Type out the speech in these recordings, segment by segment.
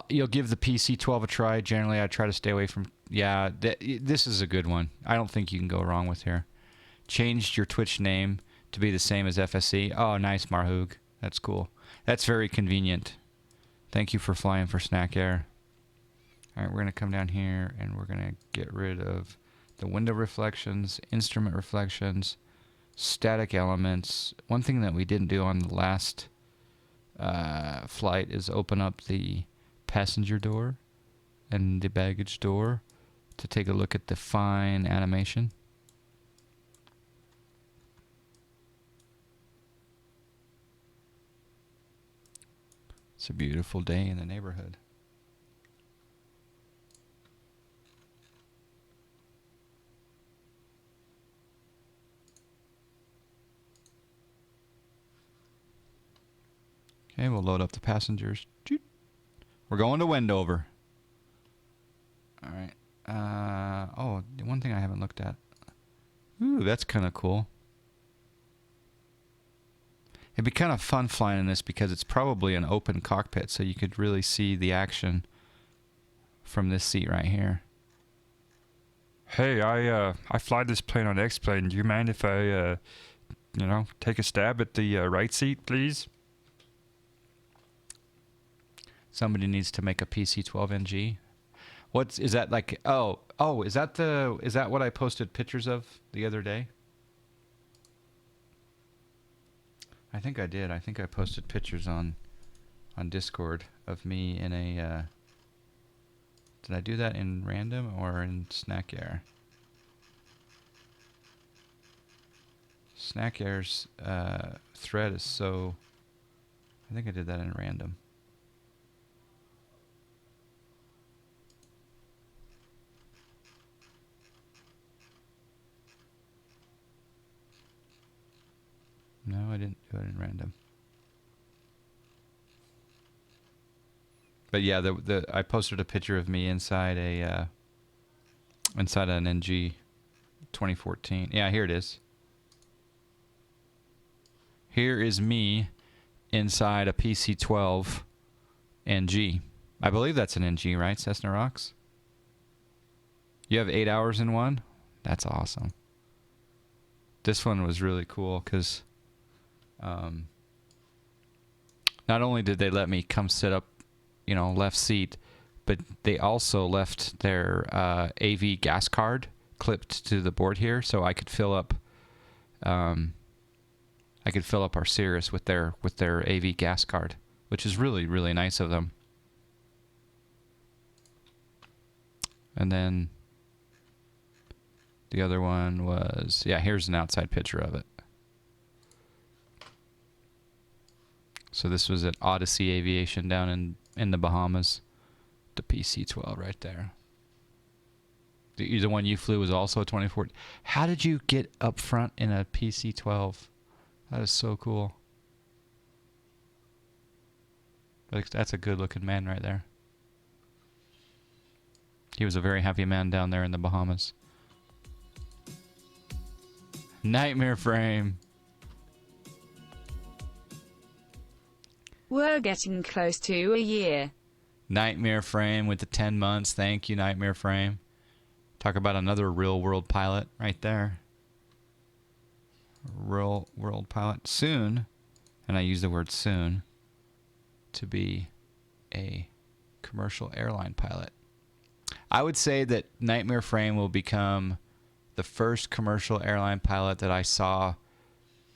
You'll give the PC12 a try. Generally, I try to stay away from... Yeah, this is a good one. I don't think you can go wrong with here. Changed your Twitch name to be the same as FSC. Oh, nice, Marhoog. That's cool. That's very convenient. Thank you for flying for Snack Air. All right, we're going to come down here, and we're going to get rid of the window reflections, instrument reflections, static elements. One thing that we didn't do on the last flight is open up the passenger door and the baggage door to take a look at the fine animation. It's a beautiful day in the neighborhood. Okay, we'll load up the passengers. We're going to Wendover. All right. Oh, one thing I haven't looked at. Ooh, that's kind of cool. It'd be kind of fun flying in this because it's probably an open cockpit, so you could really see the action from this seat right here. Hey, I fly this plane on X-Plane. Do you mind if I, take a stab at the right seat, please? Somebody needs to make a PC12NG. What's is that like? Oh, is that what I posted pictures of the other day? I think I did. I think I posted pictures on Discord of me in a. Did I do that in random or in Snack Air? Snack Air's thread is so. I think I did that in random. No, I didn't do it in random. But yeah, I posted a picture of me inside an NG 2014. Yeah, here it is. Here is me inside a PC12 NG. I believe that's an NG, right, Cessna Rocks? You have 8 hours in one? That's awesome. This one was really cool because not only did they let me come sit up, left seat, but they also left their AV gas card clipped to the board here, so I could fill up our Cirrus with their AV gas card, which is really, really nice of them. And then the other one was, yeah, here's an outside picture of it. So this was at Odyssey Aviation down in the Bahamas. The PC-12 right there. The one you flew was also a 2014. How did you get up front in a PC-12? That is so cool. That's a good looking man right there. He was a very happy man down there in the Bahamas. Nightmare frame. We're getting close to a year. Nightmare frame with the 10 months. Thank you, Nightmare frame. Talk about another real world pilot right there. Real world pilot. Soon, and I use the word soon, to be a commercial airline pilot. I would say that Nightmare frame will become the first commercial airline pilot that I saw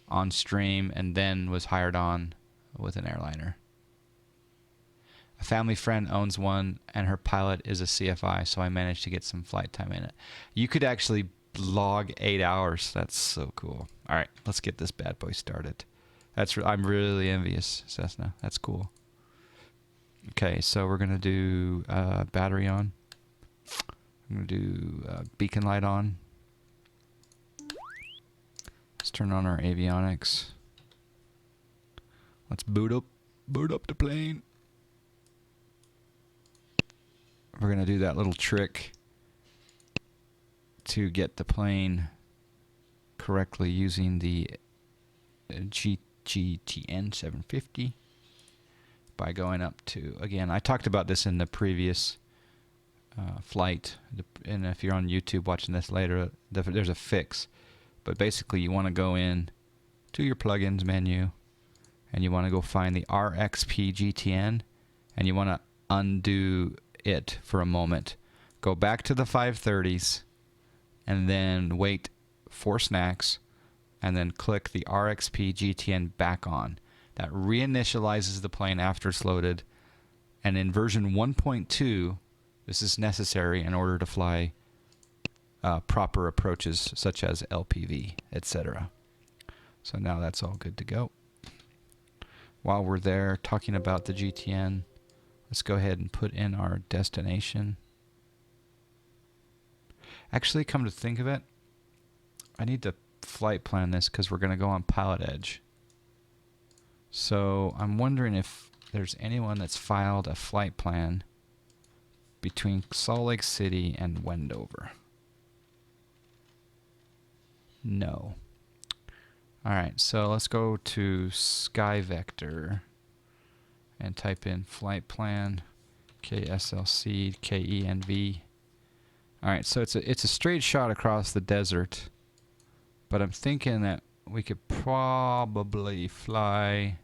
on stream and then was hired on with an airliner. A family friend owns one, and her pilot is a CFI, so I managed to get some flight time in it. You could actually log 8 hours. That's so cool. All right, let's get this bad boy started. I'm really envious, Cessna. That's cool. Okay, so we're gonna do battery on. I'm gonna do beacon light on. Let's turn on our avionics. Let's boot up the plane. We're going to do that little trick to get the plane correctly using the GTN 750 by going up to, again, I talked about this in the previous flight, and if you're on YouTube watching this later, there's a fix. But basically, you want to go in to your plugins menu, and you want to go find the RXP GTN, and you want to undo it for a moment. Go back to the 530s, and then wait 4 snacks, and then click the RXP GTN back on. That reinitializes the plane after it's loaded, and in version 1.2, this is necessary in order to fly proper approaches such as LPV, etc. So now that's all good to go. While we're there talking about the GTN, let's go ahead and put in our destination. Actually, come to think of it, I need to flight plan this because we're going to go on Pilotedge. So I'm wondering if there's anyone that's filed a flight plan between Salt Lake City and Wendover. No. Alright, so let's go to SkyVector and type in flight plan, KSLC, KENV. Alright, so it's a straight shot across the desert, but I'm thinking that we could probably fly,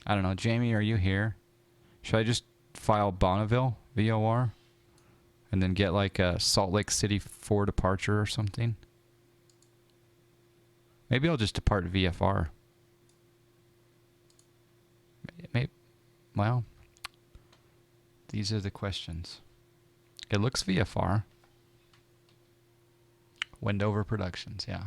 I don't know, Jamie, are you here? Should I just file Bonneville, VOR, and then get like a Salt Lake City for departure or something? Maybe I'll just depart VFR. Maybe, well, these are the questions. It looks VFR. Wendover Productions, yeah.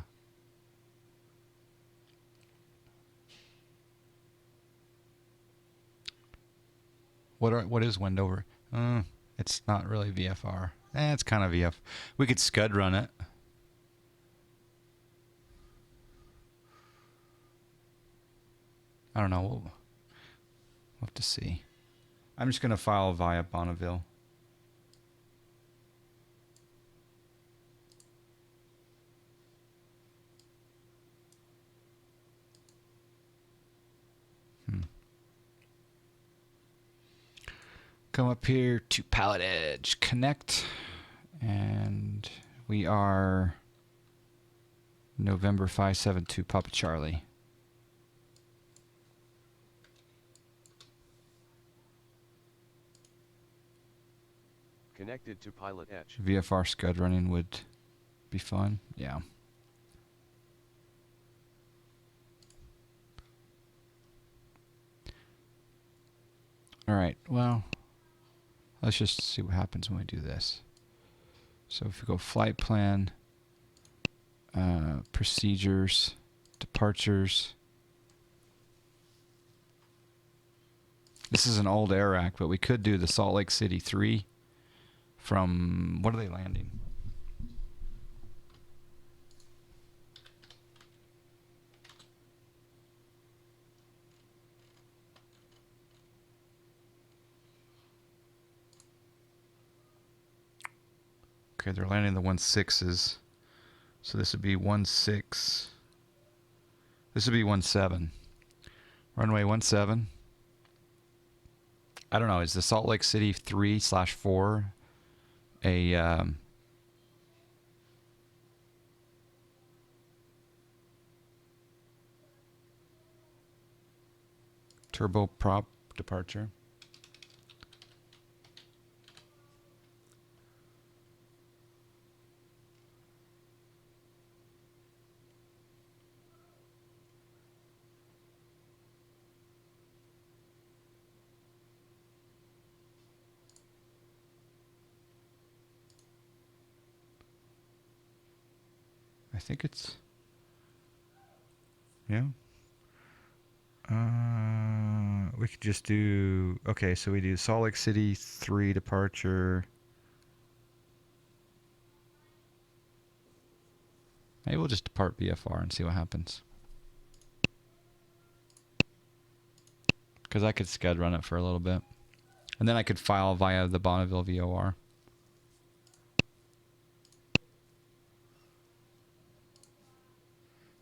What is Wendover? It's not really VFR. It's kind of VF. We could scud run it. I don't know. We'll have to see. I'm just going to file via Bonneville. Come up here to Pilotedge, connect, and we are November 572 Papa Charlie. Connected to Pilotedge. VFR scud running would be fun. Yeah. All right. Well, let's just see what happens when we do this. So if we go flight plan, procedures, departures. This is an old AirAC, but we could do the Salt Lake City 3 from, what are they landing? Okay, they're landing the 16s. So this would be 16. This would be 17. Runway 17. I don't know, is the Salt Lake City 3/4 a turboprop departure? I think it's, yeah. We could just do, okay, so we do Salt Lake City 3 departure. Maybe we'll just depart VFR and see what happens. Because I could scud run it for a little bit. And then I could file via the Bonneville VOR.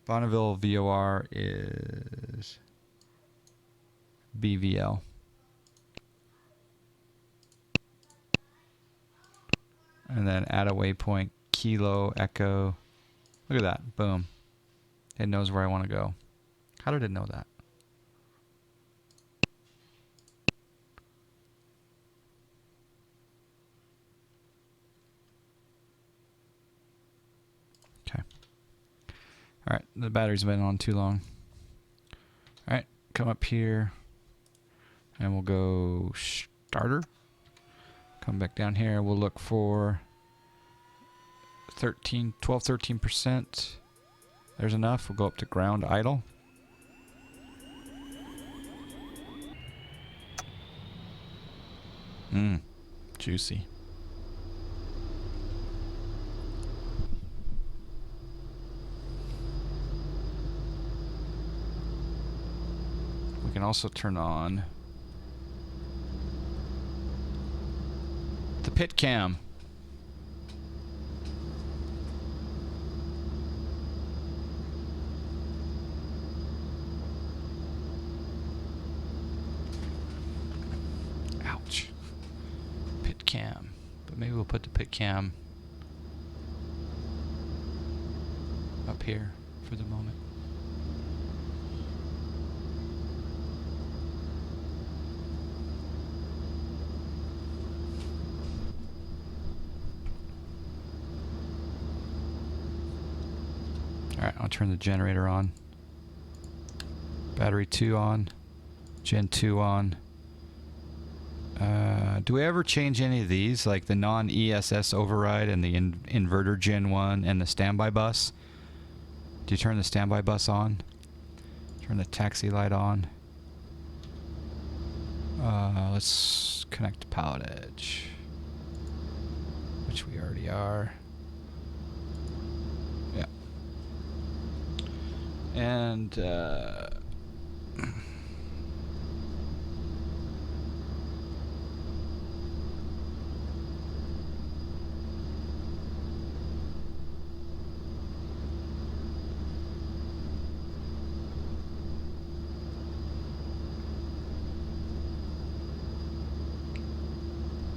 Bonneville VOR is BVL. And then add a waypoint, kilo, echo. Look at that, boom. It knows where I want to go. How did it know that? Okay. All right, the battery's been on too long. All right, come up here and we'll go starter. Come back down here, we'll look for 13%. There's enough. We'll go up to ground idle. Juicy. We can also turn on the pit cam. Ouch. Pit cam. But maybe we'll put the pit cam up here for the moment. Alright, I'll turn the generator on. Battery 2 on. Gen 2 on. Do we ever change any of these, like the non-ESS override and the inverter Gen 1 and the standby bus? Do you turn the standby bus on? Turn the taxi light on. Let's connect to Pilotedge, which we already are. Yeah. And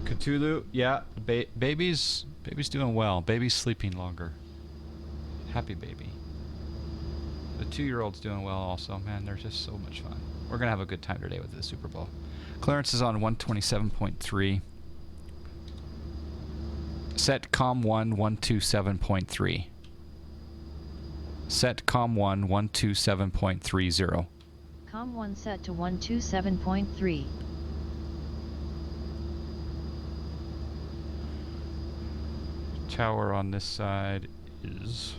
Cthulhu, yeah, baby's doing well. Baby's sleeping longer. Happy baby. The 2-year-old's doing well also. Man, they're just so much fun. We're gonna have a good time today with the Super Bowl. Clearance is on 127.3. Set COM 1 127.3. Set COM 1 127.30. COM 1 set to 127.3. Tower on this side is,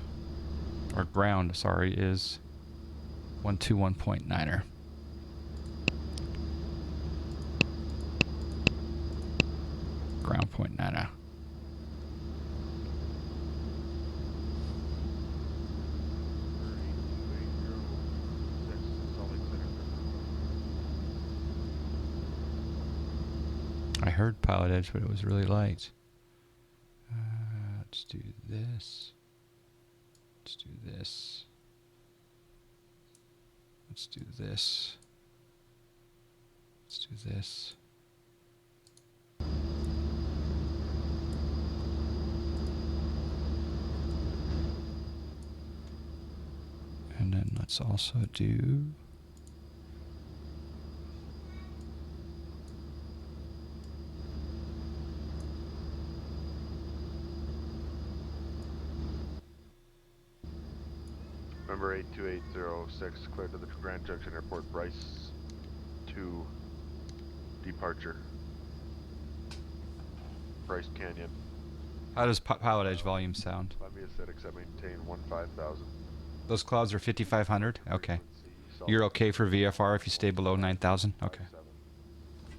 or ground, sorry, is 121.9er. Ground 0.9er. I heard Pilotedge, but it was really light. Let's do this. Let's do this. Let's do this. Let's do this. And then let's also do Number 82806, cleared to the Grand Junction Airport, Bryce 2, departure. Bryce Canyon. How does Pilotedge volume sound? Columbia aesthetics that maintain 15,000. Those clouds are 5,500? Okay. You're okay for VFR if you stay below 9,000? Okay.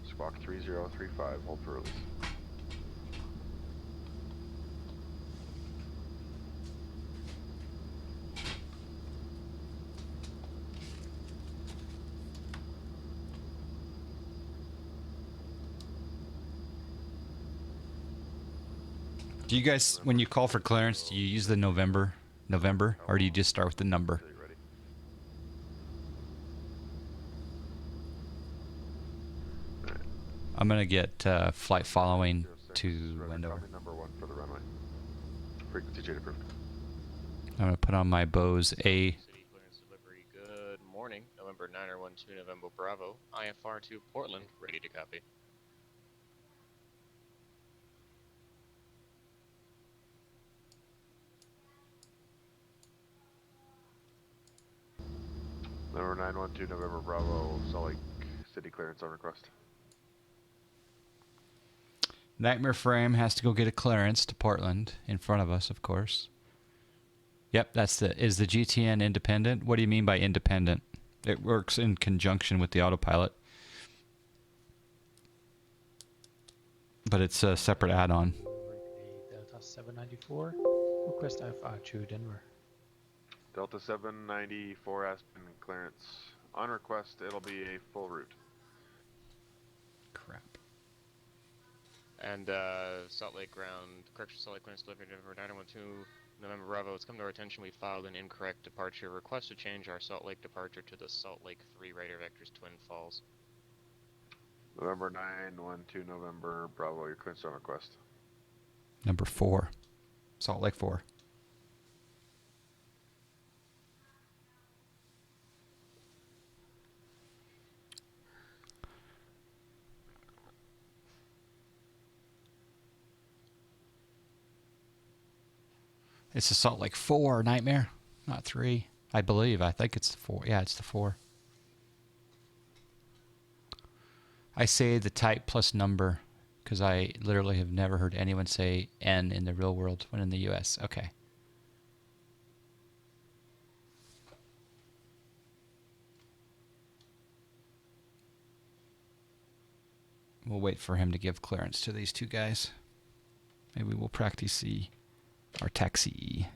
Squawk 3035, hold for release. Do you guys, when you call for clearance, do you use the November, or do you just start with the number? Ready. I'm gonna get flight following to Wendover. Copy number 1 for the runway. Frequency change approved. I'm going to put on my Bose A. City clearance delivery. Good morning. November 912 November Bravo. IFR to Portland. Ready to copy. Number 912 November Bravo. Salt Lake City clearance on request. Nightmare Frame has to go get a clearance to Portland in front of us, of course. Yep, is the GTN independent? What do you mean by independent? It works in conjunction with the autopilot. But it's a separate add-on. Delta 794, request IFR to Denver. Delta 794 Aspen clearance. On request, it'll be a full route. Crap. And Salt Lake ground, correction, Salt Lake clearance delivery Denver 912 November Bravo. It's come to our attention we filed an incorrect departure. Request to change our Salt Lake departure to the Salt Lake 3 Raider Vectors Twin Falls. November 912 November Bravo, your clearance on request. Number 4. Salt Lake 4. It's a Salt Lake 4, Nightmare, not 3. I believe. I think it's the 4. Yeah, it's the 4. I say the type plus number because I literally have never heard anyone say N in the real world when in the U.S. Okay. We'll wait for him to give clearance to these two guys. Maybe we'll practice our taxi.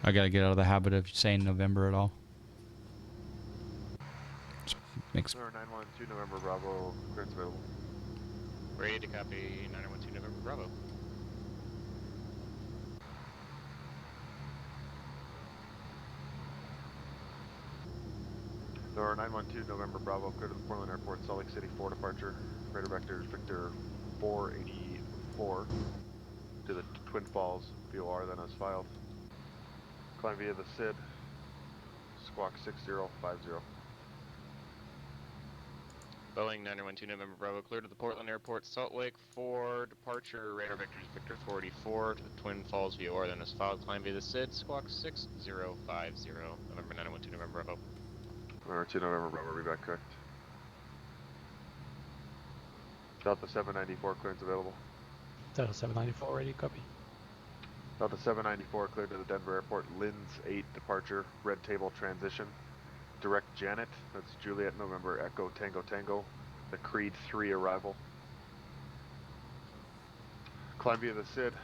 I gotta get out of the habit of saying November at all. Makes Number 912 November Bravo, clearance available. Ready to copy 912 November Bravo. Number 912 November Bravo, clear to the Portland Airport, Salt Lake City 4 departure. Raider Vectors Victor 484 to the Twin Falls, VOR then as filed. Climb via the SID, squawk 6050. Boeing 912 November Bravo, clear to the Portland Airport, Salt Lake 4 departure. Radar Vectors Victor 484 to the Twin Falls VOR then as filed. Climb via the SID, squawk 6050. November 912 November Bravo. November 2 November Bravo, read back correct. Delta 794 clearance available. Delta 794, ready, copy. Delta 794 cleared to the Denver Airport, Linz 8 departure, red table transition. Direct Janet, that's Juliet November Echo Tango Tango, the Creed 3 arrival. Climb via the SID,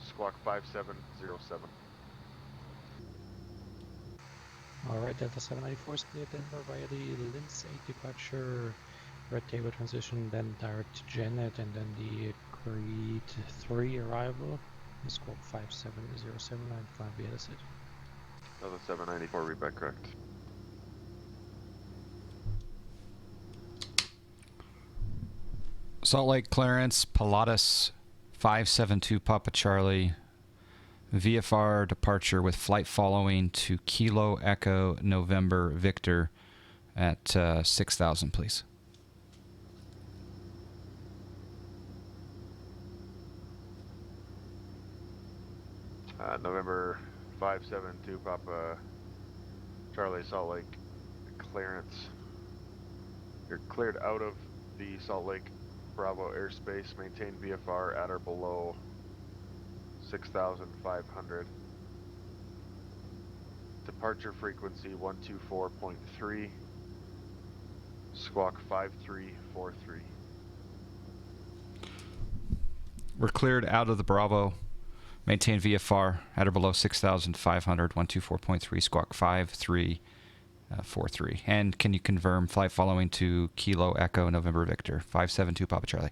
squawk 5707. Alright, Delta 794 is cleared Denver via the Linz 8 departure, red table transition, then direct to Janet, and then the Creed 3 arrival. Squawk 5707 and climb via the SID. Delta 794, read back correct. Salt Lake clearance, Pilatus 572 Papa Charlie, VFR departure with flight following to Kilo Echo November Victor at 6,000, please. November 572 Papa Charlie Salt Lake clearance. You're cleared out of the Salt Lake Bravo airspace. Maintain VFR at or below 6,500. Departure frequency 124.3. Squawk 5343. We're cleared out of the Bravo. Maintain VFR at or below 6,500, 124.3, squawk 5343. And can you confirm flight following to Kilo Echo November Victor, 572 Papa Charlie?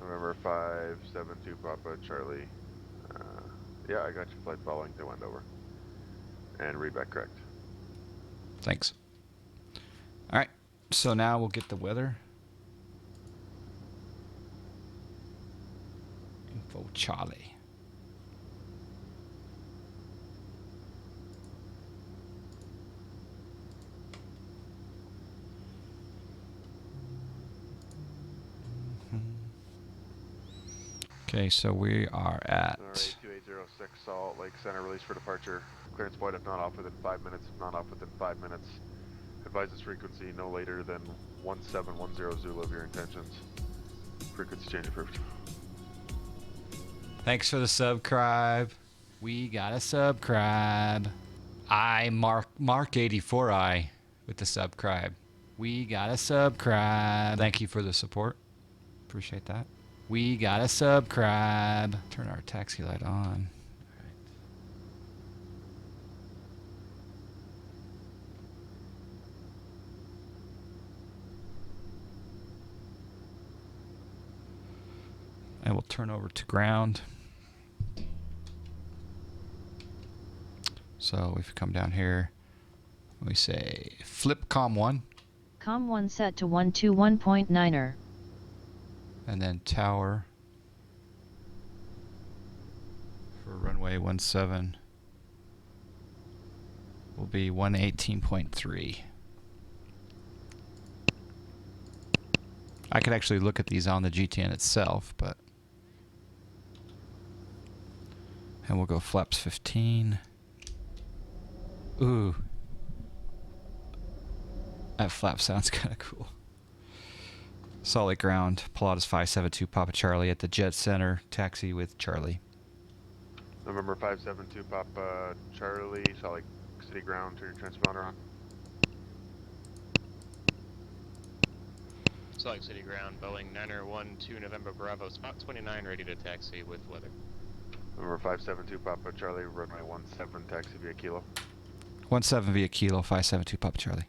November 572 Papa Charlie. Yeah, I got your flight following to Wendover. And read back correct. Thanks. All right, so now we'll get the weather. Info Charlie. Okay, so we are at... Alright, 2806 Salt Lake Center, release for departure. Clearance point if not off within 5 minutes. If not off within 5 minutes, advise this frequency no later than 1710 Zulu of your intentions. Frequency change approved. Thanks for the subscribe. We got a subscribe. Mark84I with the subscribe. We got a subscribe. Thank you for the support. Appreciate that. We got a subscribe. Turn our taxi light on. And we'll turn over to ground. So if you come down here, we say flip COM1. COM1 set to 121.9er. And then tower for runway 17 will be 118.3. I could actually look at these on the GTN itself, but... And we'll go flaps 15. Ooh. That flap sounds kind of cool. Salt Lake ground, Pilatus 572 Papa Charlie at the Jet Center. Taxi with Charlie. November 572 Papa Charlie, Salt Lake City ground, turn your transponder on. Salt Lake City ground, Boeing 912 November Bravo, spot 29, ready to taxi with weather. November 572 Papa Charlie, runway 17, taxi via Kilo. 17 via Kilo, 572 Papa Charlie.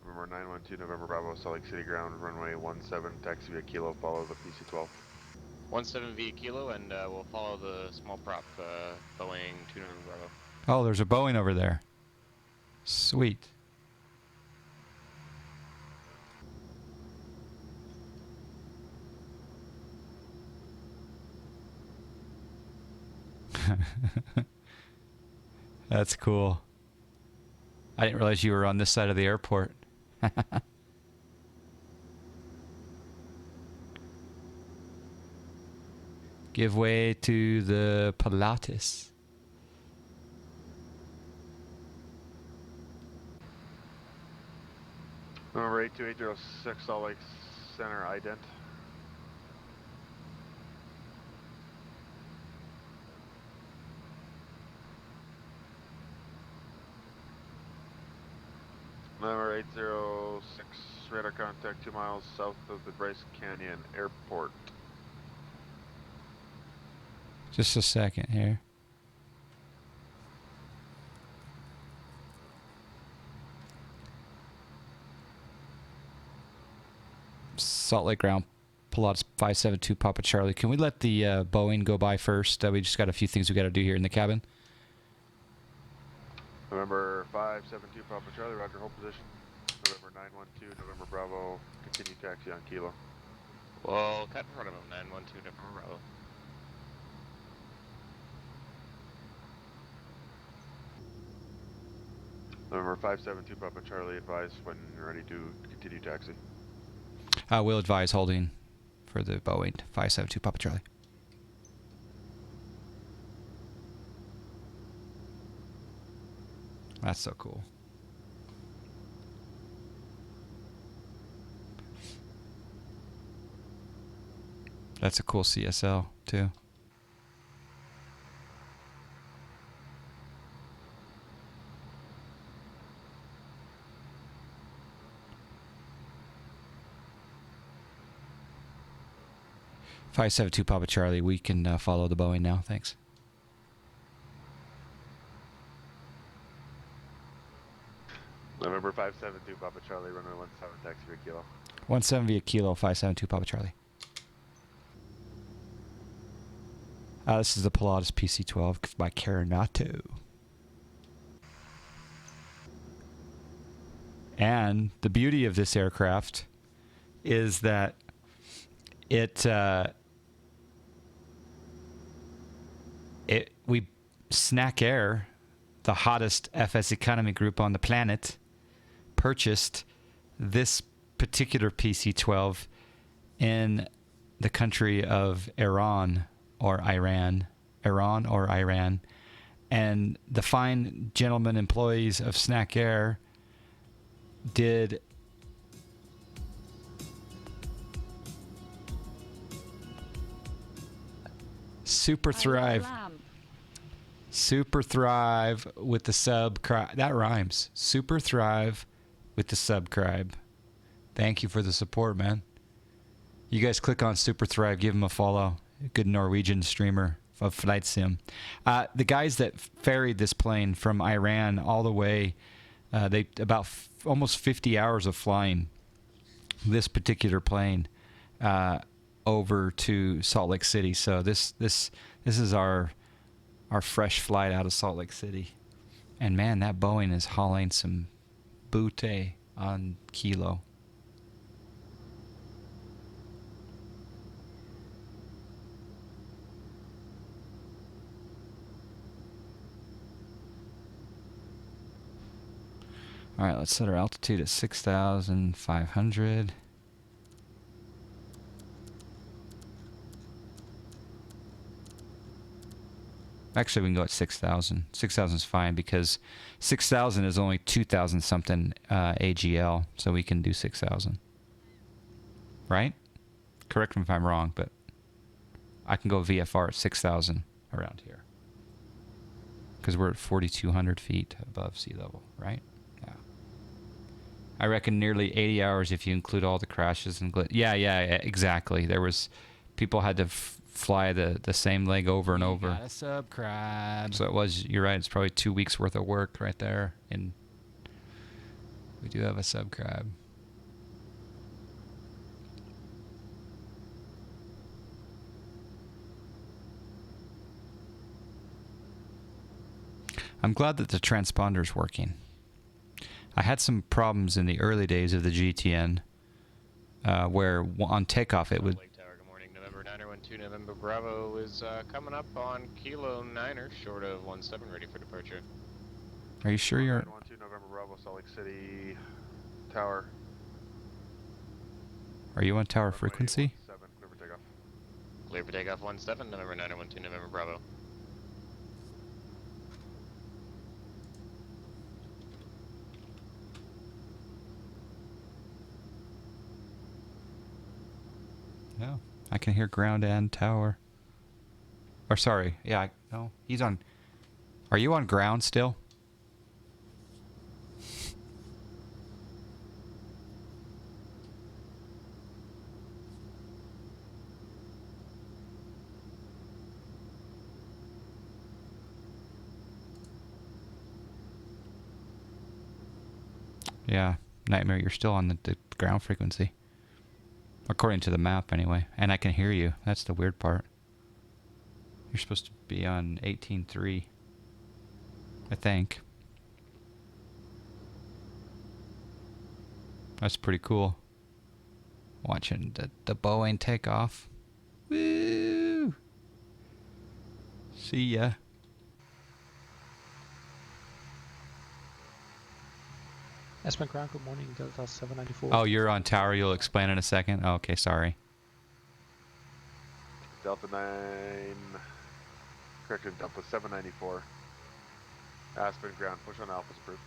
November 912 November Bravo, Salt Lake City ground, runway 17, taxi via Kilo, follow the PC12. 17 via Kilo, and we'll follow the small prop Boeing 2 November Bravo. Oh, there's a Boeing over there. Sweet. That's cool. I didn't realize you were on this side of the airport. Give way to the Pilatus. November 82806 Salt Lake Center, ident. November 806 radar contact 2 miles south of the Bryce Canyon Airport. Just a second here. Salt Lake ground, Pilatus 572 Papa Charlie. Can we let the Boeing go by first? We just got a few things we got to do here in the cabin. November 572 Papa Charlie, roger, hold position. November 912 November Bravo, continue taxi on Kilo. Well, cut in front of him, 912 November Bravo. November 572 Papa Charlie, advise when you're ready to continue taxi. We'll advise holding for the Boeing 572 Papa Charlie. That's so cool. That's a cool CSL too. 572 Papa Charlie, we can follow the Boeing now. Thanks. November 572 Papa Charlie, runway 17, taxi for kilo. 17 via Kilo, 572 Papa Charlie. This is the Pilatus PC12 by Carinato. And the beauty of this aircraft is that we Snack Air, the hottest FS economy group on the planet, purchased this particular PC-12 in the country of Iran or Iran, and the fine gentlemen employees of Snack Air did super thrive with the subscribe. That rhymes. Super thrive with the subscribe. Thank you for the support, man. You guys click on Super Thrive, give him a follow. Good Norwegian streamer of Flight Sim. The guys that ferried this plane from Iran all the way, almost 50 hours of flying this particular plane over to Salt Lake City. So this is our fresh flight out of Salt Lake City. And man, that Boeing is hauling some booty on Kilo. All right, let's set our altitude at 6,500. Actually, we can go at 6,000. 6,000 is fine because 6,000 is only 2,000 something AGL, so we can do 6,000. Right? Correct me if I'm wrong, but I can go VFR at 6,000 around here because we're at 4,200 feet above sea level, right? Yeah. I reckon nearly 80 hours if you include all the crashes and yeah, exactly. There was people had to fly the same leg over and over. Got a subscribe. So it was, you're right, it's probably 2 weeks worth of work right there. And we do have a subscribe. I'm glad that the transponder's working. I had some problems in the early days of the GTN where on takeoff it would... Lake Tower, good morning. November 912, November Bravo is coming up on Kilo 9er, short of 17, ready for departure. Are you sure you're... 912, November Bravo, Salt Lake City Tower. Are you on tower frequency? 7, clear for takeoff. Clear for takeoff 17, November 912, November Bravo. No, I can hear ground and tower. Or sorry, yeah, no, he's on... Are you on ground still? Yeah, Nightmare, you're still on the ground frequency. According to the map, anyway. And I can hear you. That's the weird part. You're supposed to be on 18.3. I think. That's pretty cool. Watching the Boeing take off. Woo! See ya. Espen Ground, good morning, Delta 794. Oh, you're on tower. You'll explain in a second. Oh, okay, sorry. Delta 9, correction, Delta 794. Aspen ground, push on Alpha's approved.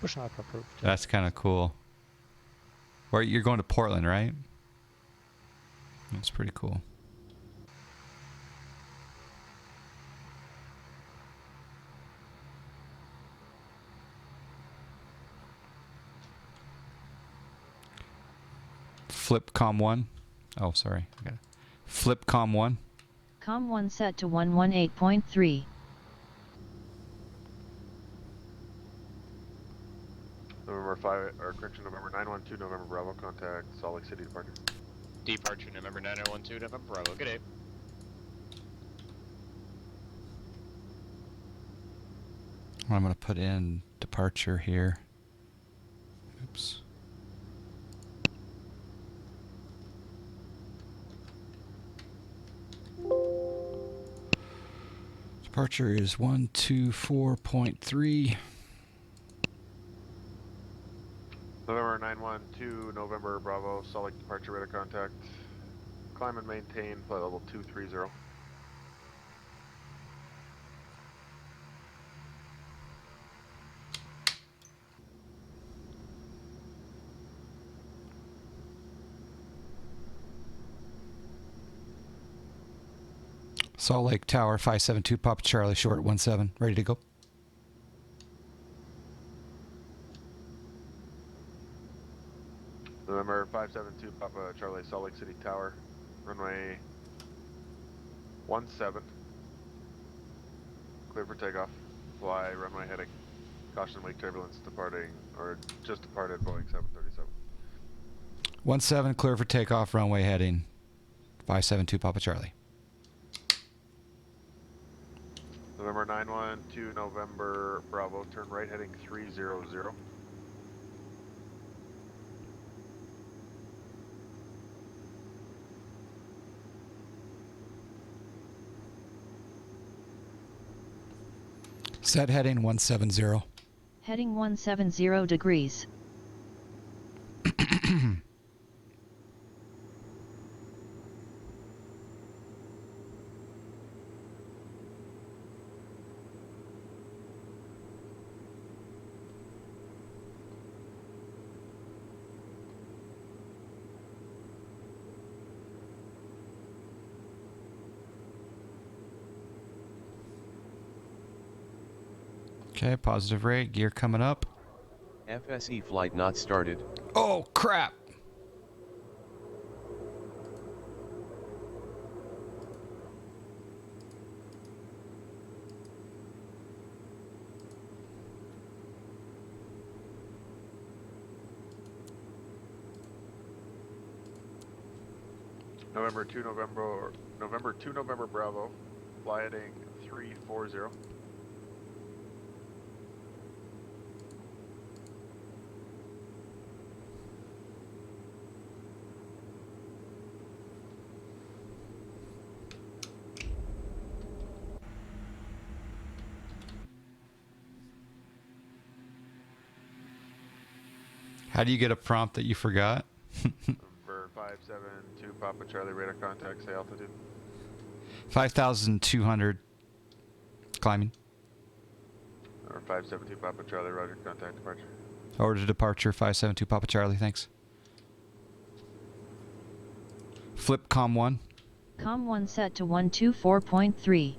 Push Alpha approved. That's kind of cool. Where you're going to Portland, right? That's pretty cool. Flip com 1. Oh, sorry. I got Flip com 1. Com 1 set to 118.3. November 5, or correction, November 912, November Bravo, contact Salt Lake City departure. Departure November 9012, November Bravo. Good day. I'm going to put in departure here. Oops. Departure is 124.3. November 912, November Bravo, Salt Lake departure, radar contact. Climb and maintain flight level 230. Salt Lake Tower 572 Papa Charlie short 17. Ready to go. November 572, Papa Charlie, Salt Lake City Tower, runway 17. Clear for takeoff. Fly runway heading. Caution wake turbulence departing, or just departed Boeing 737. 17 clear for takeoff, runway heading 572 Papa Charlie. November 912, November Bravo, turn right heading 300. Set heading 170. Heading 170 degrees. Okay, positive rate, gear coming up. FSE flight not started. Oh, crap! November 2, November Bravo, fly heading 340. How do you get a prompt that you forgot? Number 572, Papa Charlie, radar contact, say altitude. 5,200 climbing. Or 572, Papa Charlie, roger, contact departure. Order to departure 572 Papa Charlie, thanks. Flip com 1. Com 1 set to 124.3.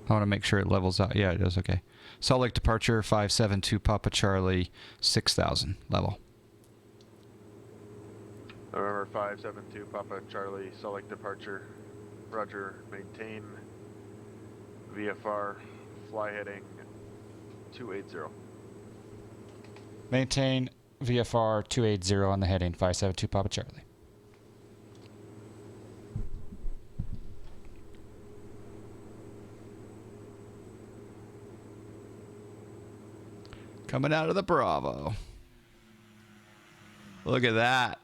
I want to make sure it levels out. Yeah, it does. Okay. Salt Lake departure 572 Papa Charlie 6,000 level. November 572, Papa Charlie, Salt Lake departure, roger, maintain VFR, fly heading 280. Maintain VFR 280 on the heading 572 Papa Charlie. Coming out of the Bravo. Look at that.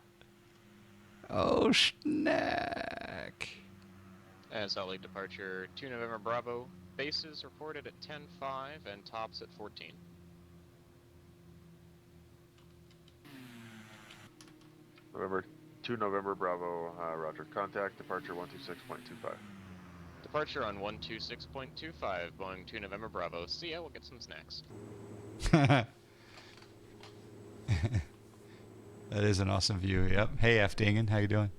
Oh, snack. And Salt Lake departure 2 November Bravo. Bases reported at 10.5 and tops at 14. November 2, November Bravo, roger, contact departure 126.25. Departure on 126.25, Boeing 2 November Bravo. See ya, we'll get some snacks. That is an awesome view. Yep. Hey, F. Dingen. How you doing?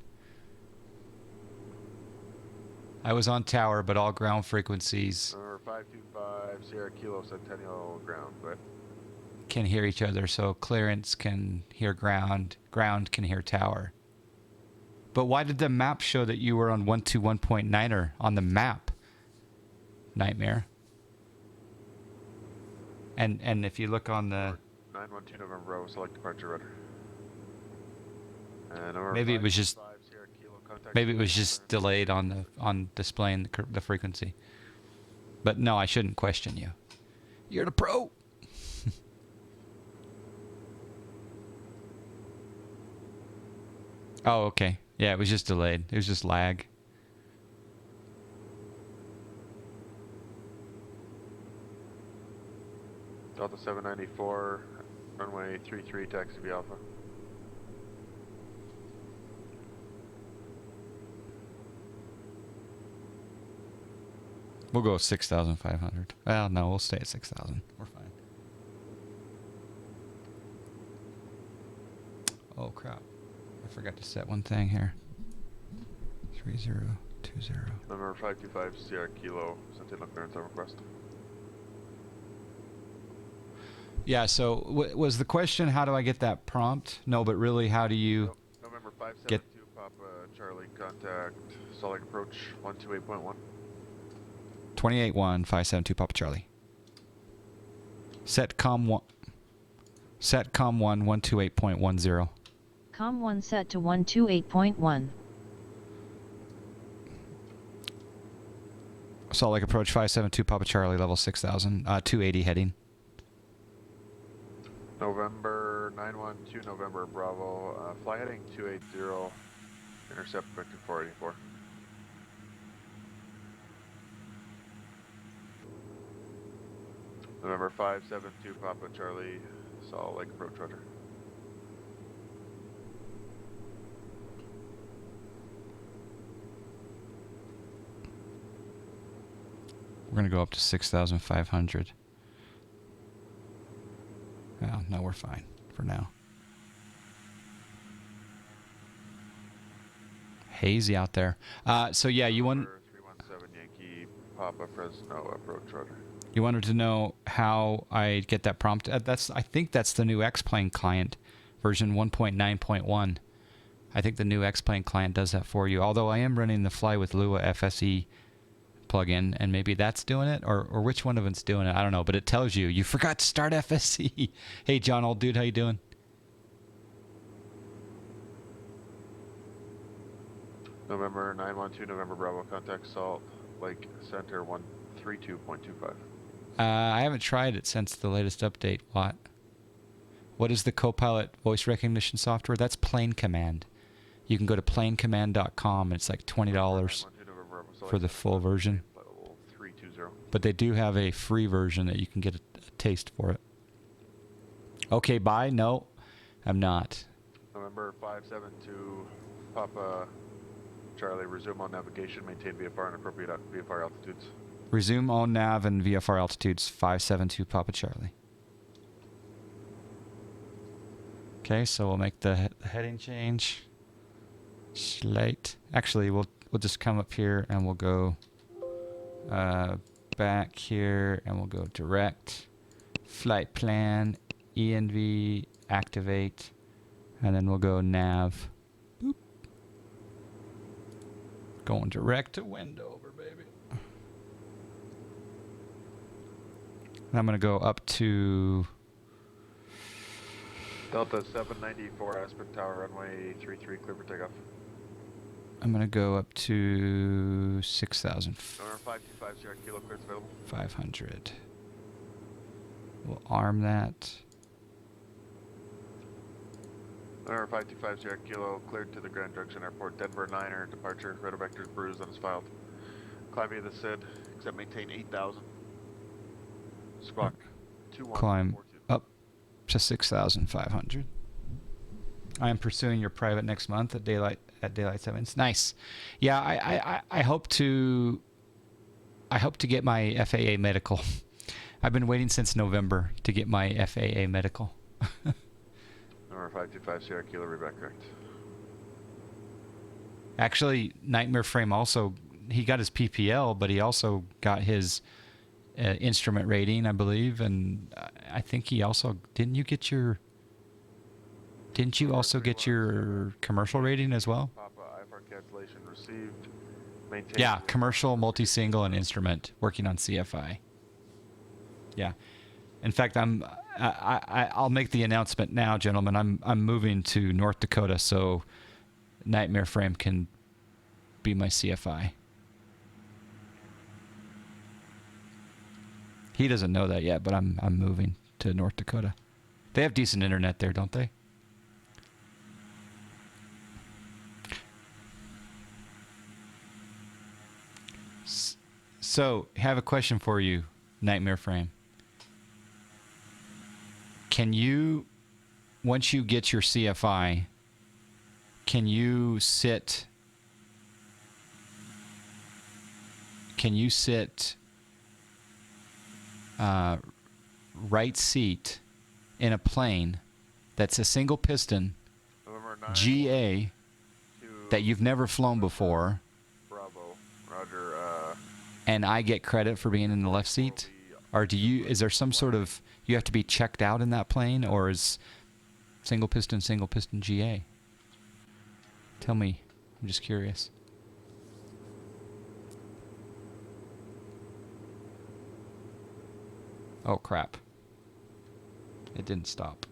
I was on tower, but all ground frequencies. November 525, Sierra Kilo Centennial ground, but can hear each other, so clearance can hear ground, ground can hear tower. But why did the map show that you were on 121.9er on the map? Nightmare. And if you look on the 912 November Bravo, select departure rudder. And maybe it was just delayed on displaying the frequency. But no, I shouldn't question you. You're the pro. Oh, okay. Yeah, it was just delayed. It was just lag. Delta 794, runway 33, taxi V Alpha. We'll go 6,500. Well, no, we'll stay at 6,000. We're fine. Oh, crap. I forgot to set one thing here. 3020. Number 525 Sierra Kilo, sent in clearance on request. Yeah, so was the question, how do I get that prompt? No, but really, how do you Nope. November 572 get... Papa Charlie, contact Salt Lake approach 128.1. 28-1, 572 Papa Charlie. Setcom 1, 128.10. Com 1 set to 128.1. Salt Lake approach 572 Papa Charlie, level 6,000, 280 heading. November 912 November Bravo, fly heading 280, intercept vector 484. November 572 Papa Charlie, Salt Lake approach rudder. We're going to go up to 6,500. Well, no, we're fine for now. Hazy out there. So yeah, you want 317 Yankee Papa Fresno approach rudder. You wanted to know how I get that prompt. I think that's the new X-Plane client, version 1.9.1. I think the new X-Plane client does that for you. Although I am running the Fly with Lua FSE plugin, and maybe that's doing it, or which one of them's doing it. I don't know, but it tells you forgot to start FSE. Hey, John, old dude, how you doing? November 912 November Bravo, contact Salt Lake Center 132.25. I haven't tried it since the latest update. What is the Copilot voice recognition software? That's Plane Command. You can go to planecommand.com, and it's like $20 for the full version. But they do have a free version that you can get a taste for it. Okay, bye. No, I'm not. November 572 Papa Charlie, resume on navigation, maintain VFR and appropriate VFR altitudes. Resume on nav and VFR altitudes 572 Papa Charlie. Okay, so we'll make the heading change. Slate. Actually, we'll just come up here and we'll go back here and we'll go direct, flight plan, ENV, activate, and then we'll go nav. Boop. Going direct to Wendover, baby. And I'm going to go up to Delta 794 Aspen Tower, runway 33, clear for takeoff. I'm going to go up to 6,000. November 525 Sierra Kilo, clearance available. 500. We'll arm that. November 525 Sierra Kilo, cleared to the Grand Junction Airport, Denver 9er, departure, radar vectors bruised on his filed. Climb via the SID, except maintain 8,000. Squawk 2142. Climb up to 6,500. I am pursuing your private next month at daylight 7. It's nice. Yeah, I hope to get my FAA medical. I've been waiting since November to get my FAA medical. Number 525 Sierra Kilo, reback correct. Actually, Nightmare Frame also, he got his PPL, but he also got his instrument rating, I believe, and I think he also didn't you also get your commercial rating as well? Papa, IFR cancellation received. Maintain. Yeah, commercial, multi-single, and instrument, working on CFI. Yeah, in fact, I'll make the announcement now, gentlemen. I'm moving to North Dakota, so Nightmare Frame can be my CFI. He doesn't know that yet, but I'm moving to North Dakota. They have decent internet there, don't they? So, I have a question for you, Nightmare Frame. Can you, once you get your CFI, can you sit right seat in a plane that's a single piston GA that you've never flown before, Bravo, Roger. and I get credit for being in the left seat? Or is there some sort of, you have to be checked out in that plane, or is single piston GA? Tell me. I'm just curious. Oh, crap. It didn't stop.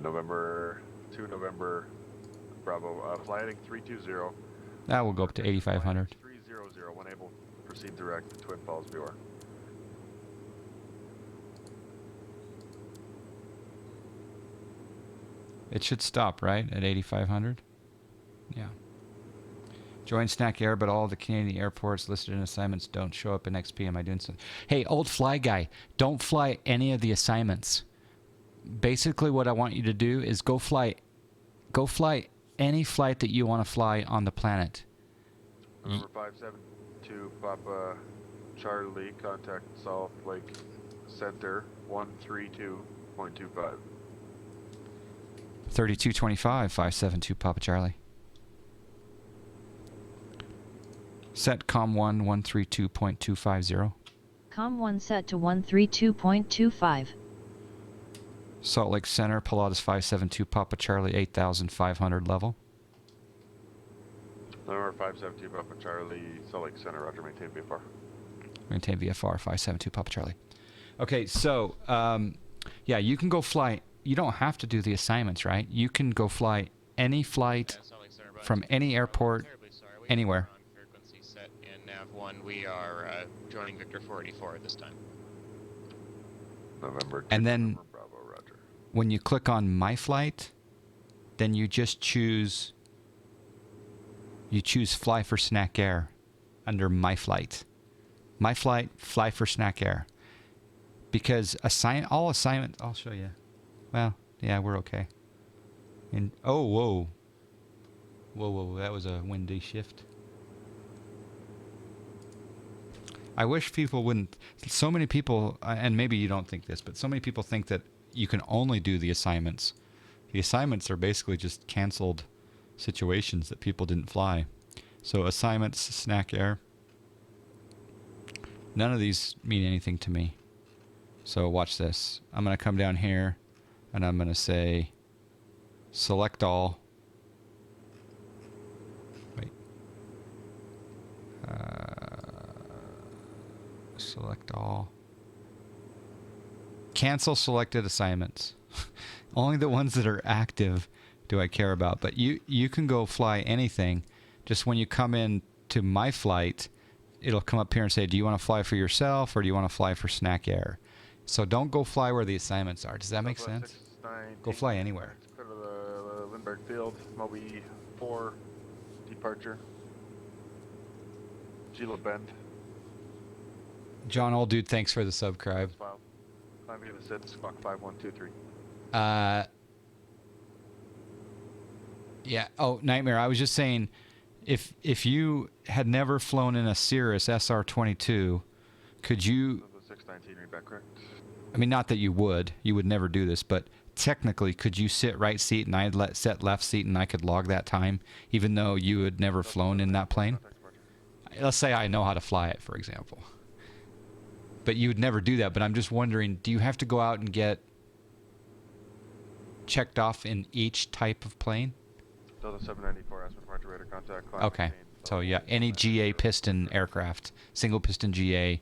November Bravo, fly heading 320. That will go up to 8,500. 300, when able, proceed direct to Twin Falls, VR. It should stop, right, at 8,500? Yeah. Join Snack Air, but all the Canadian airports listed in assignments don't show up in XP. Am I doing something? Hey, old fly guy, don't fly any of the assignments. Basically, what I want you to do is go fly any flight that you want to fly on the planet. November 572, Papa Charlie, contact South Lake Center 132.25. 3225, 572, Papa Charlie. Set COM1 132.250. COM1 set to 132.25. Salt Lake Center, Pilatus 572, Papa Charlie 8,500 level. November 572, Papa Charlie, Salt Lake Center, Roger, maintain VFR. Maintain VFR 572, Papa Charlie. Okay, so, yeah, you can go fly. You don't have to do the assignments, right? You can go fly any flight from any airport, anywhere. Frequency set in nav1. We are joining Victor 484 at this time. November 2, And then November Bravo, Roger. when you click on My Flight, then you just choose Fly for Snack Air under My Flight. My Flight, Fly for Snack Air. Because all assignments, I'll show you. Well, yeah, we're okay. And whoa, that was a windy shift. I wish people wouldn't. So many people, and maybe you don't think this, but so many people think that you can only do the assignments. The assignments are basically just canceled situations that people didn't fly. So assignments, Snack Air, none of these mean anything to me. So watch this. I'm going to come down here, and I'm going to say, select all. Wait. Select all. Cancel selected assignments. Only the ones that are active do I care about. But you can go fly anything. Just when you come in to My Flight, it'll come up here and say, do you want to fly for yourself or do you want to fly for Snack Air? So don't go fly where the assignments are. Does that make sense? Go fly anywhere. Go to the Lindbergh Field, Moby 4, departure. Gila Bend. John Old Dude, thanks for the subscribe. File. Climb via the SID, squawk 5123. Yeah. Oh, Nightmare. I was just saying, if you had never flown in a Cirrus SR-22, could you? The 619 read back correct. I mean, not that you would never do this, but technically, could you sit right seat and I'd set left seat and I could log that time, even though you had never flown in that plane? let's say I know how to fly it, for example. But you would never do that. But I'm just wondering, do you have to go out and get checked off in each type of plane? Delta 794, ask for departure radar contact. Climb Okay. 18, So yeah, any GA piston aircraft, single piston GA,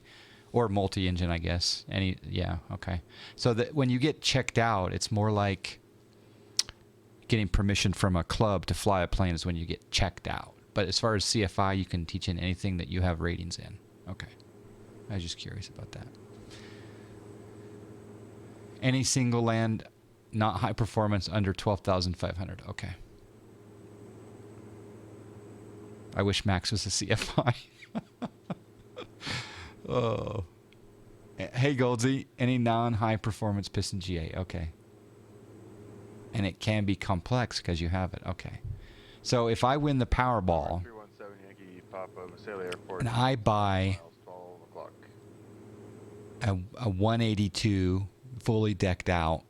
or multi-engine, I guess. Yeah, okay. So that when you get checked out, it's more like getting permission from a club to fly a plane is when you get checked out. But as far as CFI, you can teach in anything that you have ratings in. Okay. I was just curious about that. Any single land, not high performance, under 12,500. Okay. I wish Max was a CFI. Oh. Hey, Goldsy. Any non-high performance piston GA. Okay. And it can be complex because you have it. Okay. So if I win the Powerball, 317 Yankee Papa, Visalia Airport, and I buy 12 o'clock. a 182 fully decked out,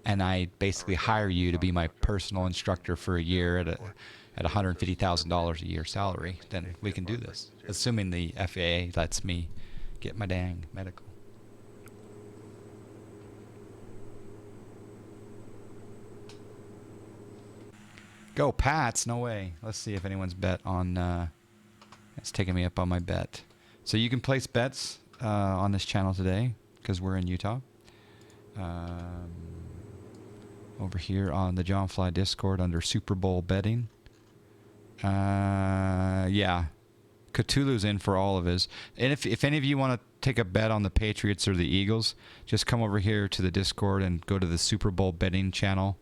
and I basically hire you to be my personal instructor for a year at $150,000 a year salary, then we can do this. Assuming the FAA lets me get my dang medical. Go Pats, no way. Let's see if anyone's bet on, it's taking me up on my bet. So you can place bets on this channel today, because we're in Utah. Over here on the John Fly Discord under Super Bowl betting. Yeah. Cthulhu's in for all of his. And if any of you want to take a bet on the Patriots or the Eagles, just come over here to the Discord and go to the Super Bowl betting channel.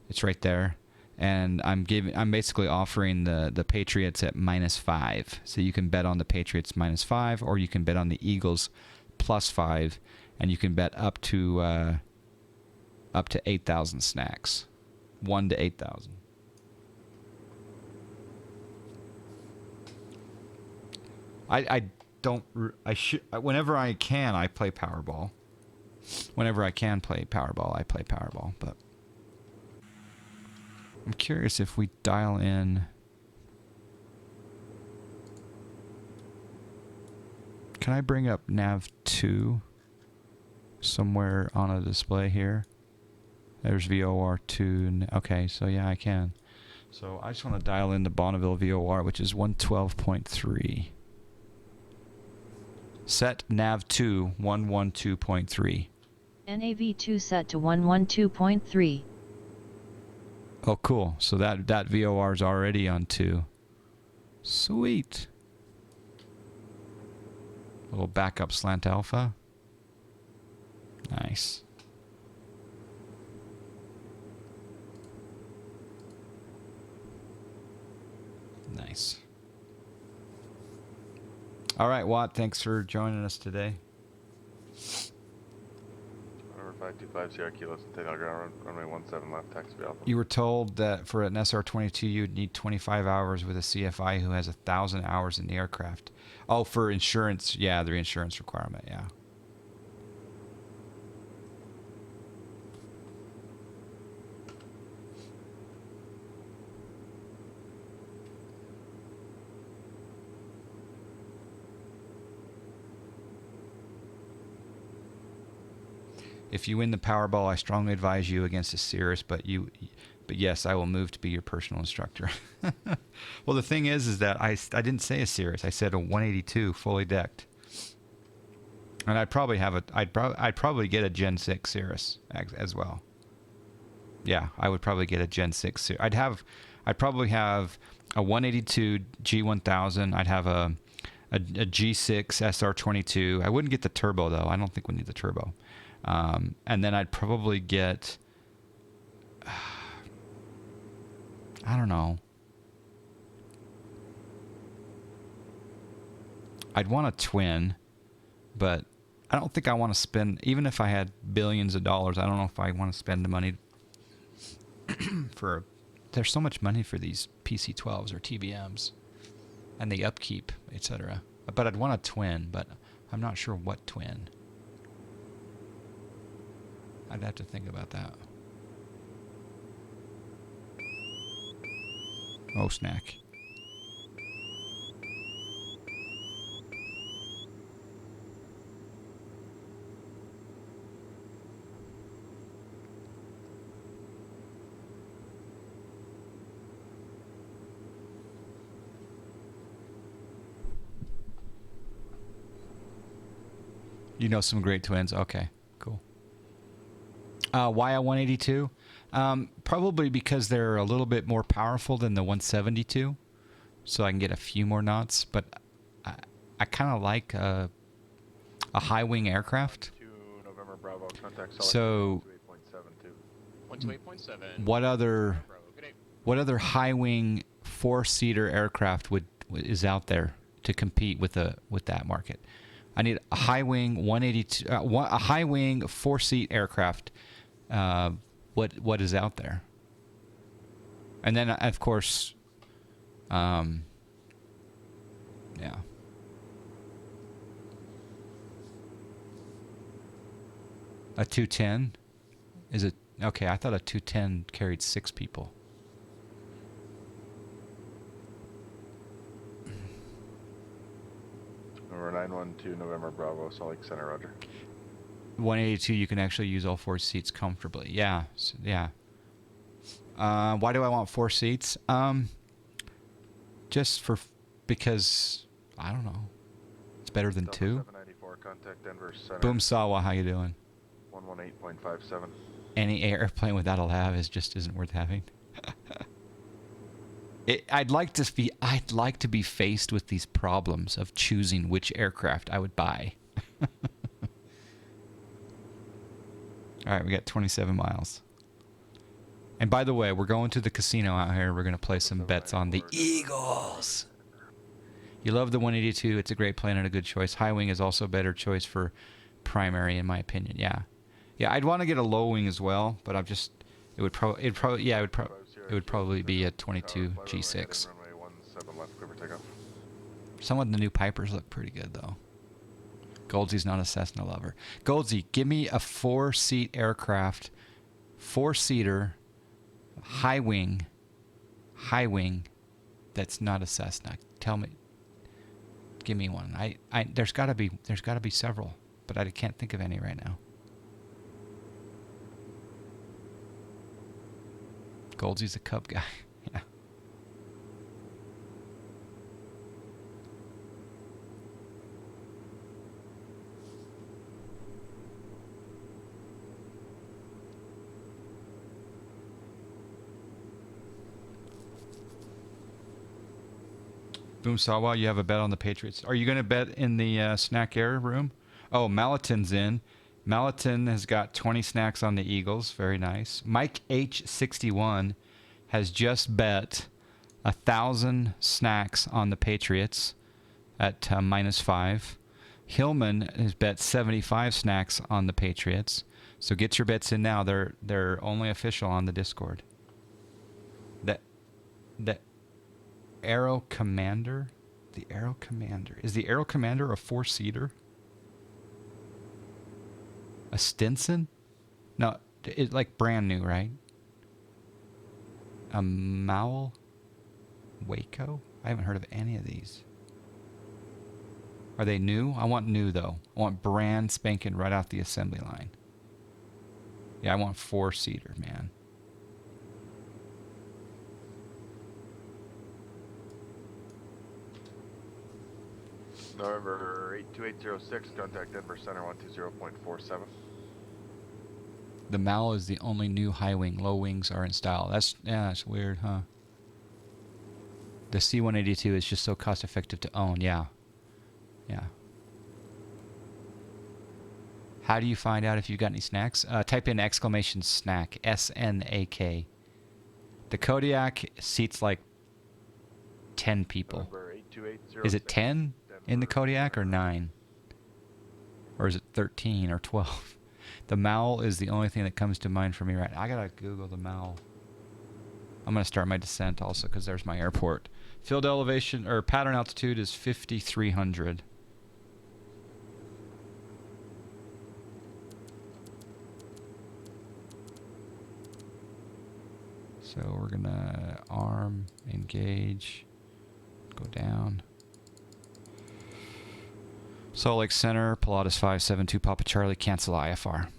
It's right there. And I'm basically offering the Patriots at -5. So you can bet on the Patriots -5, or you can bet on the Eagles +5, and you can bet up to 8,000 snacks. 1 to 8,000. Whenever I can, I play Powerball. Whenever I can play Powerball, I play Powerball. But I'm curious if we dial in. Can I bring up nav 2 somewhere on a display here? There's VOR2. Okay, so yeah, I can. So I just want to dial in the Bonneville VOR, which is 112.3. Set nav 2 112.3. NAV2 set to 112.3. Oh, cool. So that VOR is already on 2. Sweet. A little backup slant alpha. Nice. Nice. All right, Watt, thanks for joining us today. Number 525 Sierra Kilo, take out ground, runway 17 left, taxi Alpha. You were told that for an SR-22 you'd need 25 hours with a CFI who has 1,000 hours in the aircraft. Oh, for insurance. Yeah, the insurance requirement, yeah. If you win the Powerball, I strongly advise you against a Cirrus, but yes, I will move to be your personal instructor. Well, the thing is that I didn't say a Cirrus. I said a 182 fully decked. And I'd probably have I'd probably get a Gen 6 Cirrus as well. Yeah, I would probably get a Gen 6 Cirrus. I'd probably have a 182 G1000. I'd have a G6 SR22. I wouldn't get the turbo though. I don't think we need the turbo. And then I'd probably get, I don't know. I'd want a twin, but I don't think I want to spend, even if I had billions of dollars, I don't know if I want to spend the money there's so much money for these PC12s or TBMs and the upkeep, etc. But I'd want a twin, but I'm not sure what twin. I'd have to think about that. Oh, snack. You know some great twins. Okay, cool. Why a 182? Probably because they're a little bit more powerful than the 172, so I can get a few more knots. But I kind of like a high wing aircraft. 2 November Bravo, contact Solid So 128.7. what other Bravo, good day. high wing 4-seater aircraft is out there to compete with that market? I need a high wing 182, a high wing 4-seat aircraft. What is out there? And then of course, yeah. A 210? Is it okay? I thought a 210 carried 6 people. Number 912 November Bravo, Salt Lake Center, Roger. 182, you can actually use all 4 seats comfortably. Yeah, yeah. Why do I want 4 seats? Because I don't know. It's better than Delta 2. 794, contact Denver Center. Boom Sawa, how you doing? 118.57. Any airplane without a lav isn't worth having. I'd like to be faced with these problems of choosing which aircraft I would buy. All right, we got 27 miles. And by the way, we're going to the casino out here. We're going to play some bets on the Eagles. You love the 182. It's a great plane and a good choice. High wing is also a better choice for primary, in my opinion. Yeah, yeah. I'd want to get a low wing as well, but it would probably be a 22 G6. Some of the new Pipers look pretty good though. Goldsy's not a Cessna lover. Goldsy, give me a 4-seat aircraft, 4-seater, high wing, that's not a Cessna. Tell me. Give me one. There's got to be several, but I can't think of any right now. Goldsy's a Cub guy. Yeah. Boom Sawa, you have a bet on the Patriots. Are you going to bet in the snack air room? Oh, Malatin's in. Malatin has got 20 snacks on the Eagles. Very nice. Mike H61 has just bet 1,000 snacks on the Patriots at -5. Hillman has bet 75 snacks on the Patriots. So get your bets in now. They're only official on the Discord. The Aero Commander? The Aero Commander. Is the Aero Commander a 4-seater? A Stinson? No, it's like brand new, right? A Mowell? Waco? I haven't heard of any of these. Are they new? I want new, though. I want brand spanking right off the assembly line. Yeah, I want 4-seater, man. November 82806, contact Denver Center 120.47. The Mal is the only new high wing. Low wings are in style. That's weird, huh? The C-182 is just so cost effective to own. Yeah. Yeah. How do you find out if you've got any snacks? Type in !snack. S-N-A-K. The Kodiak seats like 10 people. November 82806. Is it 10 in the Kodiak or 9? Or is it 13 or 12? The Mal is the only thing that comes to mind for me right now. I gotta Google the Mal. I'm gonna start my descent also because there's my airport. Field elevation or pattern altitude is 5,300. So we're gonna arm, engage, go down. Salt Lake Center, Pilatus 572, Papa Charlie, cancel IFR.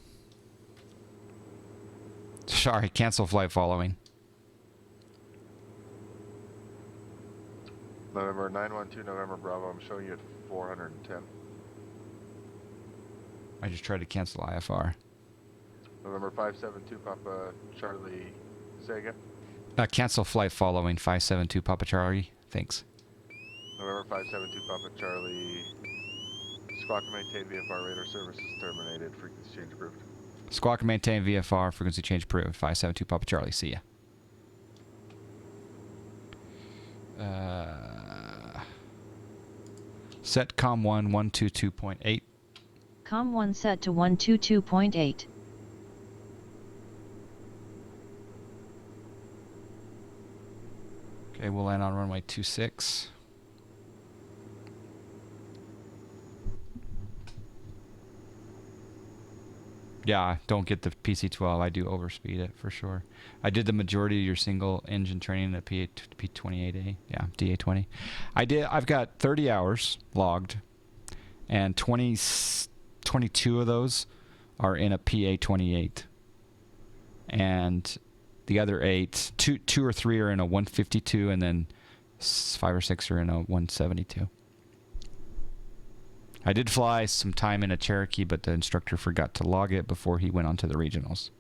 Sorry, cancel flight following. November 912, November Bravo, I'm showing you at 410. I just tried to cancel IFR. November 572 Papa Charlie. Say again. Cancel flight following 572 Papa Charlie. Thanks. November 572 Papa Charlie. Squawk to maintain VFR radar services terminated. Frequency change approved. Squawk and maintain VFR. Frequency change approved. 572 Papa Charlie. See ya. Set COM1 122.8. COM1 set to 122.8. Okay, we'll land on runway 26. Yeah, don't get the PC12. I do overspeed it for sure. I did the majority of your single engine training at P28A. Yeah, DA20. I've got 30 hours logged, and 22 of those are in a PA28. And the other 8, two or 3 are in a 152, and then 5 or 6 are in a 172. I did fly some time in a Cherokee, but the instructor forgot to log it before he went on to the regionals.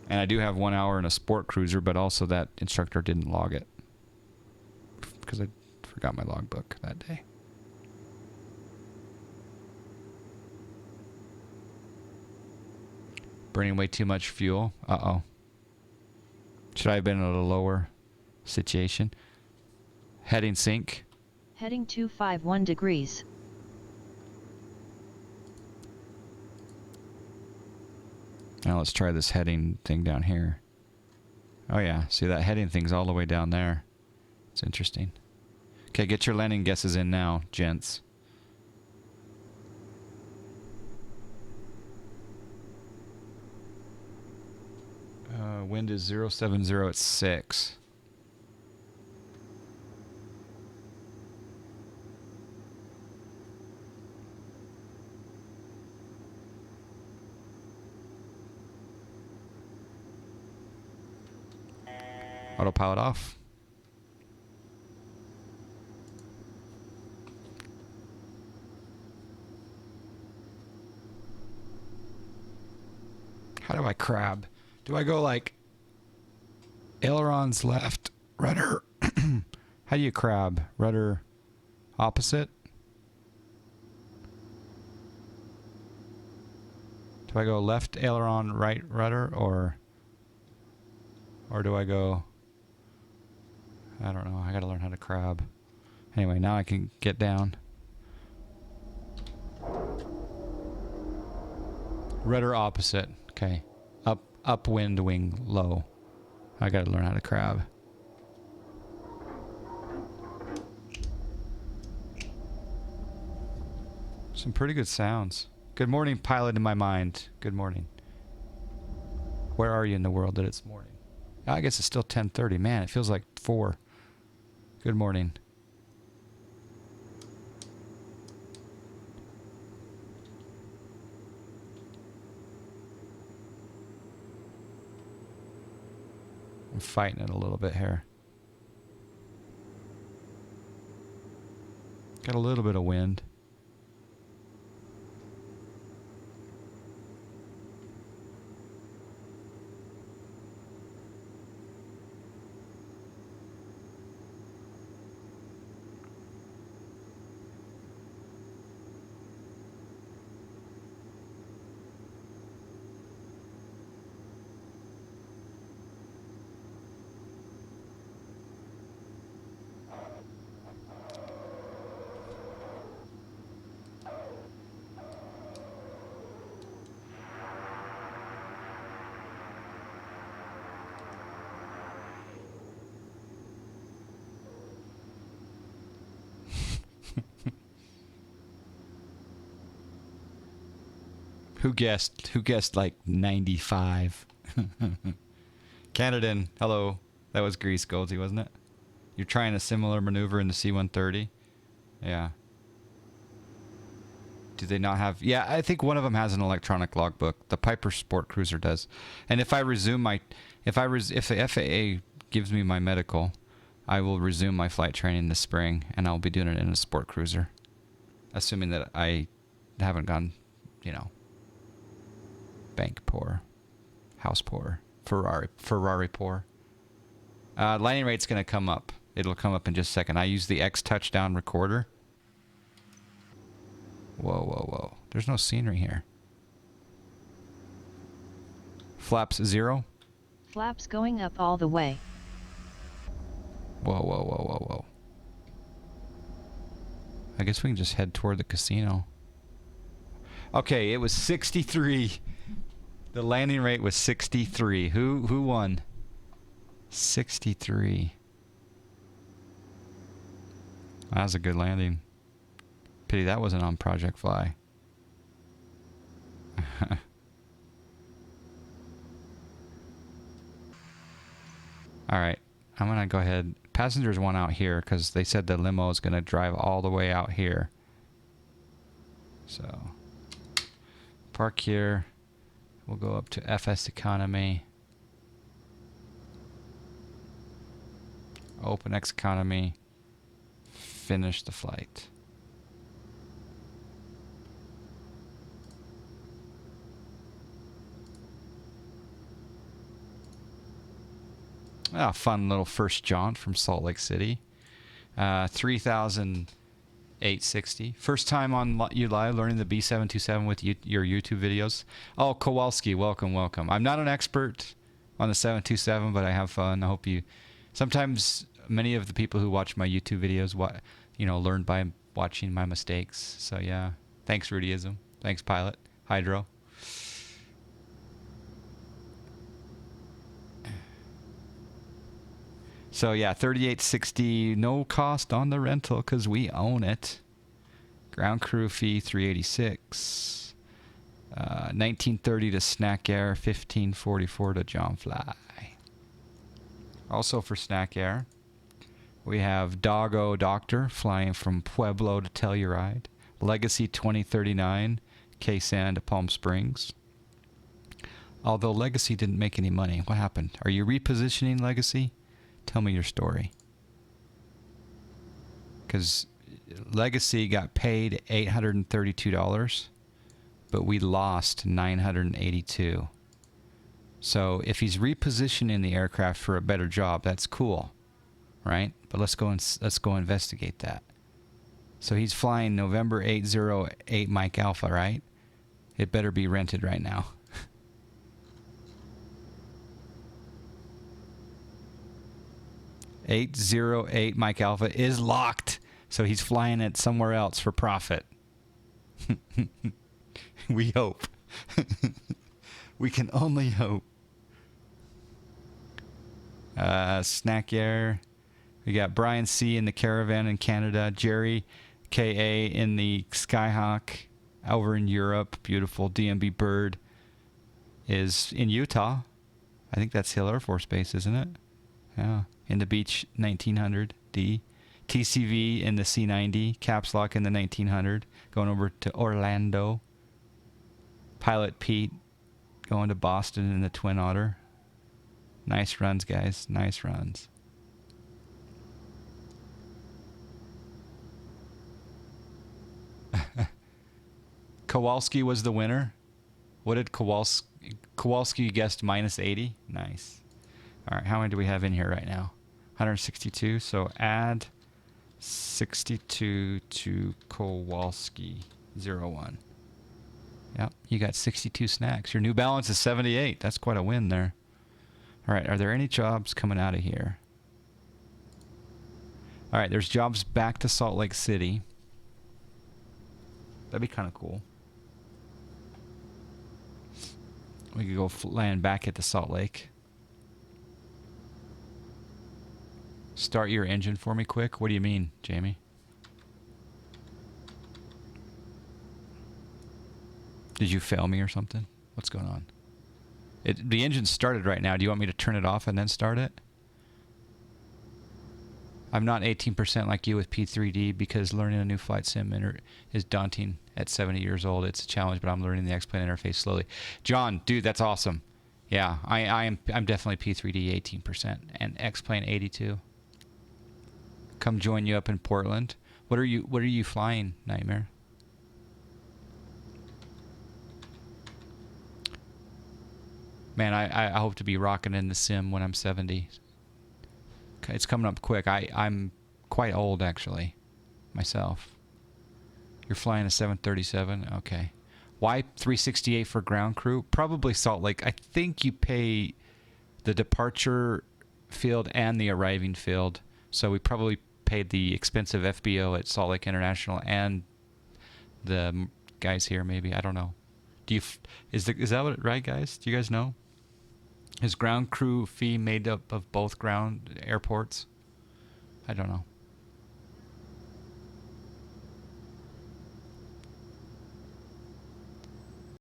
And I do have 1 hour in a sport cruiser, but also that instructor didn't log it because I forgot my logbook that day. Burning way too much fuel. Uh-oh. Should I have been in a lower situation? Heading sync. Heading 251 degrees. Now let's try this heading thing down here. Oh yeah, see that heading thing's all the way down there. It's interesting. Okay, get your landing guesses in now, gents. Wind is 070 at 6. Autopilot off. How do I crab? Do I go like ailerons left, rudder? How do you crab? Rudder opposite? Do I go left aileron, right rudder, or do I go... I don't know. I gotta learn how to crab. Anyway, now I can get down. Rudder opposite. Okay. Upwind wing low. I gotta learn how to crab. Some pretty good sounds. Good morning, pilot in my mind. Good morning. Where are you in the world that it's morning? I guess it's still 10:30. Man, it feels like 4. Good morning. I'm fighting it a little bit here. Got a little bit of wind. Who guessed like 95? Canadan, hello. That was Grease Goldie, wasn't it? You're trying a similar maneuver in the C-130? Yeah. Do they not have... Yeah, I think one of them has an electronic logbook. The Piper Sport Cruiser does. And if I resume my... If the FAA gives me my medical, I will resume my flight training this spring, and I'll be doing it in a sport cruiser. Assuming that I haven't gone, bank poor, house poor, Ferrari poor. Landing rate's going to come up. It'll come up in just a second. I use the X touchdown recorder. Whoa, whoa, whoa. There's no scenery here. Flaps 0. Flaps going up all the way. Whoa, whoa, whoa, whoa, whoa. I guess we can just head toward the casino. Okay, it was 63. The landing rate was 63. Who won? 63. That was a good landing. Pity that wasn't on Project Fly. All right, I'm going to go ahead. Passengers want out here because they said the limo is going to drive all the way out here. So, park here. We'll go up to FS Economy. Open X Economy. Finish the flight. Fun little first jaunt from Salt Lake City. 3,860. First time on you live learning the B727 with your YouTube videos. Oh, Kowalski, welcome, welcome. I'm not an expert on the 727, but I have fun. I hope you... Sometimes many of the people who watch my YouTube videos, learn by watching my mistakes. So yeah, thanks Rudyism. Thanks Pilot. Hydro. So yeah, 3860, no cost on the rental because we own it. Ground crew fee 386. 1930 to Snack Air, 1544 to John Fly. Also for Snack Air, we have Doggo Doctor flying from Pueblo to Telluride. Legacy 2039, K-San to Palm Springs. Although Legacy didn't make any money, what happened? Are you repositioning Legacy? Tell me your story. Because Legacy got paid $832, but we lost $982. So if he's repositioning the aircraft for a better job, that's cool, right? But let's go investigate that. So he's flying November 808 Mike Alpha, right? It better be rented right now. 808 Mike Alpha is locked. So he's flying it somewhere else for profit. We hope. We can only hope. Snack Air. We got Brian C. in the Caravan in Canada. Jerry K.A. in the Skyhawk over in Europe. Beautiful. DMB Bird is in Utah. I think that's Hill Air Force Base, isn't it? Yeah. In the Beach 1900D. TCV in the C90. Caps Lock in the 1900. Going over to Orlando. Pilot Pete going to Boston in the Twin Otter. Nice runs, guys. Nice runs. Kowalski was the winner. What did Kowalski guessed? Minus 80. Nice. All right, how many do we have in here right now? 162. So add 62 to Kowalski 01. Yep, you got 62 snacks. Your new balance is 78. That's quite a win there. All right, are there any jobs coming out of here? All right, there's jobs back to Salt Lake City. That'd be kind of cool. We could go land back at the Salt Lake. Start your engine for me quick. What do you mean, Jamie? Did you fail me or something? What's going on? The engine's started right now. Do you want me to turn it off and then start it? I'm not 18% like you with P3D because learning a new flight sim is daunting at 70 years old. It's a challenge, but I'm learning the X-Plane interface slowly. John, dude, that's awesome. Yeah, I'm definitely P3D 18% and X-Plane 82. Come join you up in Portland. What are you flying, Nightmare? Man, I hope to be rocking in the sim when I'm 70. It's coming up quick. I'm quite old, actually, myself. You're flying a 737? Okay. Why 368 for ground crew? Probably Salt Lake. I think you pay the departure field and the arriving field. So we probably paid the expensive FBO at Salt Lake International and the guys here, maybe. I don't know. Is that what, right, guys? Do you guys know? Is ground crew fee made up of both ground airports? I don't know.